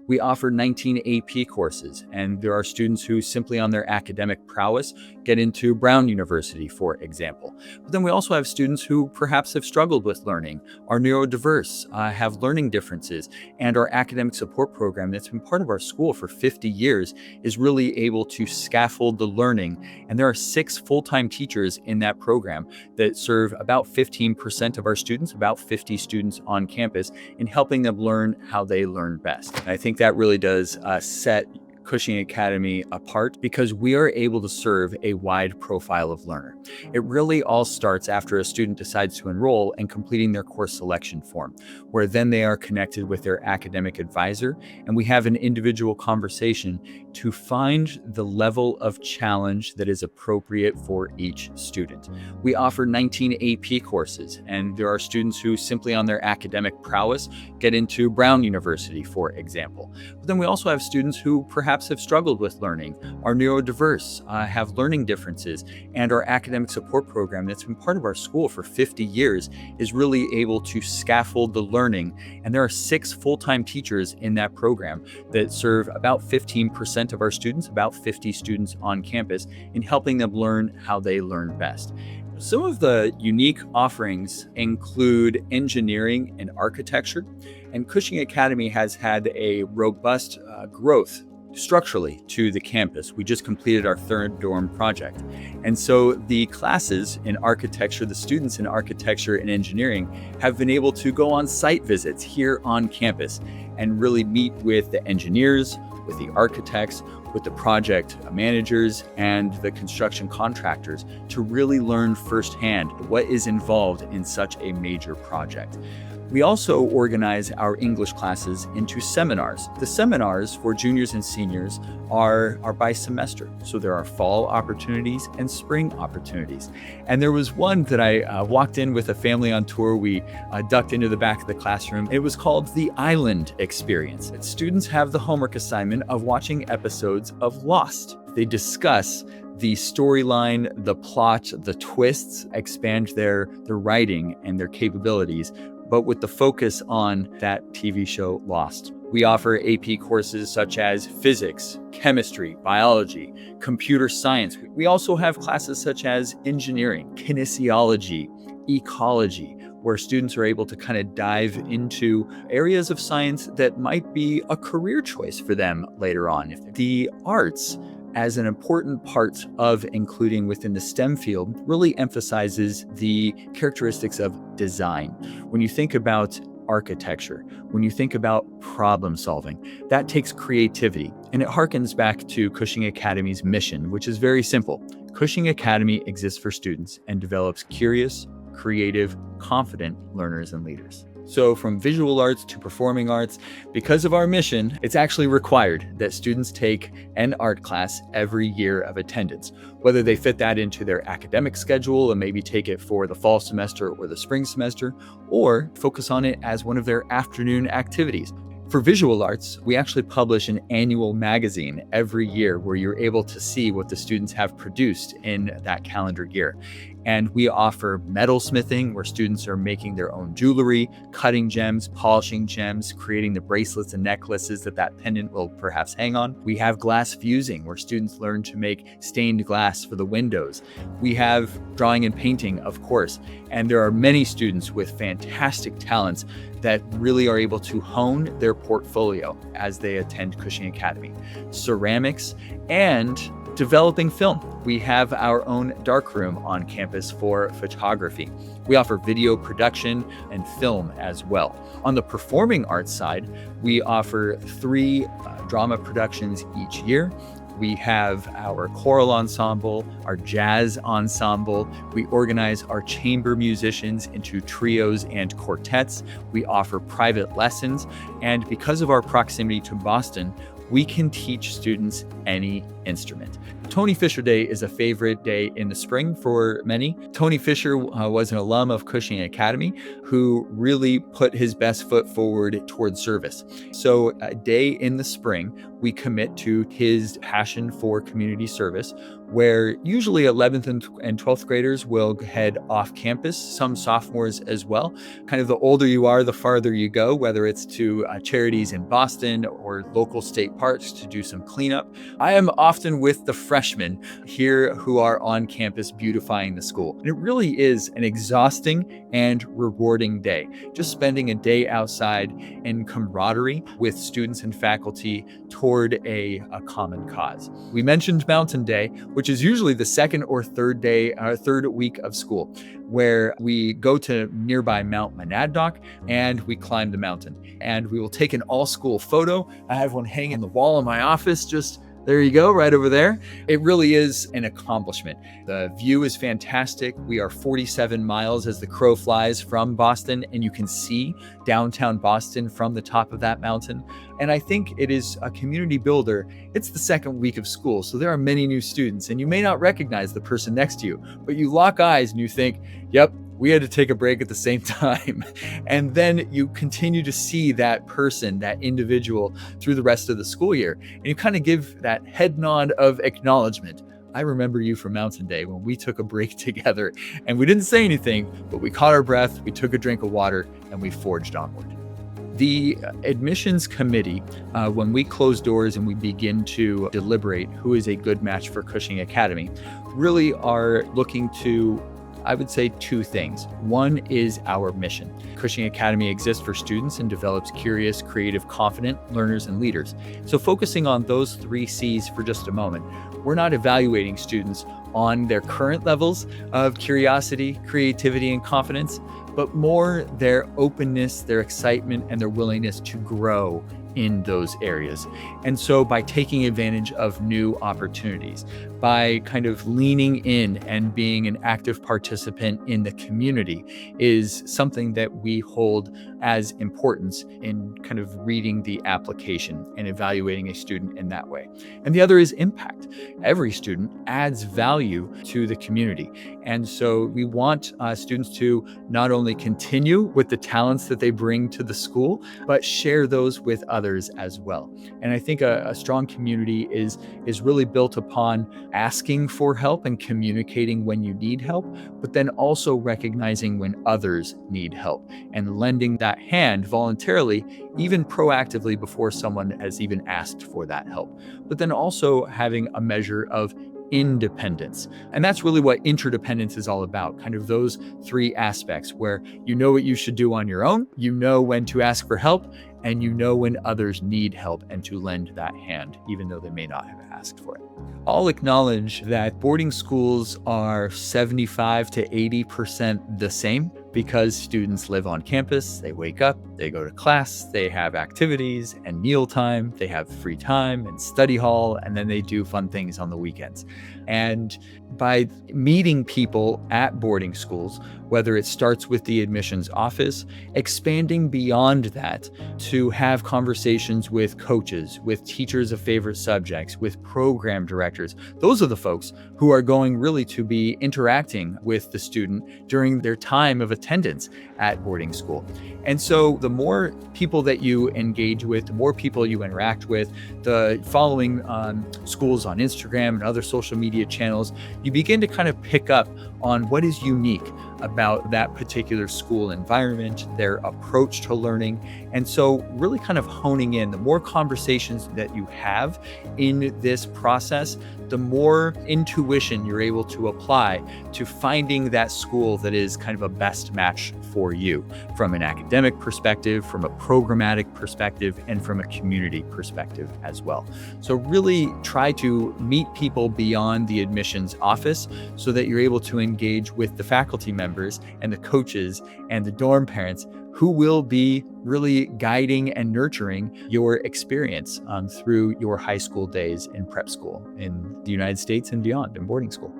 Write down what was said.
We offer 19 AP courses, and there are students who simply on their academic prowess get into Brown University, for example. But then we also have students who perhaps have struggled with learning, are neurodiverse, have learning differences, and our academic support program that's been part of our school for 50 years is really able to scaffold the learning. And there are 6 full-time teachers in that program that serve about 15% of our students, about 50 students on campus, in helping them learn how they learn best. And I think that really does set Cushing Academy apart because we are able to serve a wide profile of learner. It really all starts after a student decides to enroll and completing their course selection form, where then they are connected with their academic advisor, and we have an individual conversation to find the level of challenge that is appropriate for each student. We offer 19 AP courses, and there are students who simply on their academic prowess get into Brown University, for example. But then we also have students who perhaps have struggled with learning, are neurodiverse, have learning differences, and our academic support program that's been part of our school for 50 years is really able to scaffold the learning. And there are 6 full-time teachers in that program that serve about 15% of our students, about 50 students on campus, in helping them learn how they learn best. Some of the unique offerings include engineering and architecture, and Cushing Academy has had a robust growth structurally to the campus. We just completed our 3rd dorm project. And so the classes in architecture, the students in architecture and engineering have been able to go on site visits here on campus and really meet with the engineers, with the architects, with the project managers and the construction contractors to really learn firsthand what is involved in such a major project. We also organize our English classes into seminars. The seminars for juniors and seniors are by semester. So there are fall opportunities and spring opportunities. And there was one that I walked in with a family on tour. We ducked into the back of the classroom. It was called the Island Experience. Students have the homework assignment of watching episodes of Lost. They discuss the storyline, the plot, the twists, expand their writing and their capabilities, but with the focus on that TV show Lost. We offer AP courses such as physics, chemistry, biology, computer science. We also have classes such as engineering, kinesiology, ecology, where students are able to kind of dive into areas of science that might be a career choice for them later on. The arts, as an important part of including within the STEM field, really emphasizes the characteristics of design. When you think about architecture, when you think about problem solving, that takes creativity. And it harkens back to Cushing Academy's mission, which is very simple. Cushing Academy exists for students and develops curious, creative, confident learners and leaders. So from visual arts to performing arts, because of our mission, it's actually required that students take an art class every year of attendance, whether they fit that into their academic schedule and maybe take it for the fall semester or the spring semester, or focus on it as one of their afternoon activities. For visual arts, we actually publish an annual magazine every year where you're able to see what the students have produced in that calendar year. And we offer metalsmithing, where students are making their own jewelry, cutting gems, polishing gems, creating the bracelets and necklaces that pendant will perhaps hang on. We have glass fusing, where students learn to make stained glass for the windows. We have drawing and painting, of course, and there are many students with fantastic talents that really are able to hone their portfolio as they attend Cushing Academy. Ceramics and developing film. We have our own darkroom on campus for photography. We offer video production and film as well. On the performing arts side, we offer 3 drama productions each year. We have our choral ensemble, our jazz ensemble. We organize our chamber musicians into trios and quartets. We offer private lessons. And because of our proximity to Boston, we can teach students any instrument. Tony Fisher Day is a favorite day in the spring for many. Tony Fisher was an alum of Cushing Academy who really put his best foot forward towards service. So a day in the spring, we commit to his passion for community service, where usually 11th and 12th graders will head off campus, some sophomores as well. Kind of the older you are, the farther you go, whether it's to charities in Boston or local state parks to do some cleanup. I am often with the freshmen here who are on campus beautifying the school. And it really is an exhausting and rewarding day. Just spending a day outside in camaraderie with students and faculty toward a common cause. We mentioned Mountain Day, which is usually the second or third week of school, where we go to nearby Mount Monadnock and we climb the mountain. And we will take an all-school photo. I have one hanging on the wall in my office, just there you go, right over there. It really is an accomplishment. The view is fantastic. We are 47 miles as the crow flies from Boston, and you can see downtown Boston from the top of that mountain. And I think it is a community builder. It's the second week of school, so there are many new students, and you may not recognize the person next to you, but you lock eyes and you think, yep, we had to take a break at the same time. And then you continue to see that person, that individual through the rest of the school year. And you kind of give that head nod of acknowledgement. I remember you from Mountain Day when we took a break together and we didn't say anything, but we caught our breath, we took a drink of water, and we forged onward. The admissions committee, when we close doors and we begin to deliberate who is a good match for Cushing Academy, really are looking to, I would say, two things. One is our mission. Cushing Academy exists for students and develops curious, creative, confident learners and leaders. So focusing on those three C's for just a moment, we're not evaluating students on their current levels of curiosity, creativity, and confidence, but more their openness, their excitement, and their willingness to grow in those areas. And so by taking advantage of new opportunities, by kind of leaning in and being an active participant in the community is something that we hold as importance in kind of reading the application and evaluating a student in that way. And the other is impact. Every student adds value to the community. And so we want students to not only continue with the talents that they bring to the school, but share those with others as well. And I think a strong community is really built upon asking for help and communicating when you need help, but then also recognizing when others need help and lending that hand voluntarily, even proactively before someone has even asked for that help. But then also having a measure of independence. And that's really what interdependence is all about, kind of those three aspects where you know what you should do on your own, you know when to ask for help, and you know when others need help and to lend that hand, even though they may not have asked for it. I'll acknowledge that boarding schools are 75 to 80% the same because students live on campus, they wake up, they go to class, they have activities and mealtime, they have free time and study hall, and then they do fun things on the weekends. And by meeting people at boarding schools, whether it starts with the admissions office, expanding beyond that to have conversations with coaches, with teachers of favorite subjects, with program directors. Those are the folks who are going really to be interacting with the student during their time of attendance at boarding school. And so the more people that you engage with, the more people you interact with, the following schools on Instagram and other social media channels, you begin to kind of pick up on what is unique about that particular school environment, their approach to learning. And so really kind of honing in, the more conversations that you have in this process, the more intuition you're able to apply to finding that school that is kind of a best match for you from an academic perspective, from a programmatic perspective, and from a community perspective as well. So really try to meet people beyond the admissions office so that you're able to engage with the faculty members and the coaches and the dorm parents who will be really guiding and nurturing your experience through your high school days in prep school in the United States and beyond in boarding school.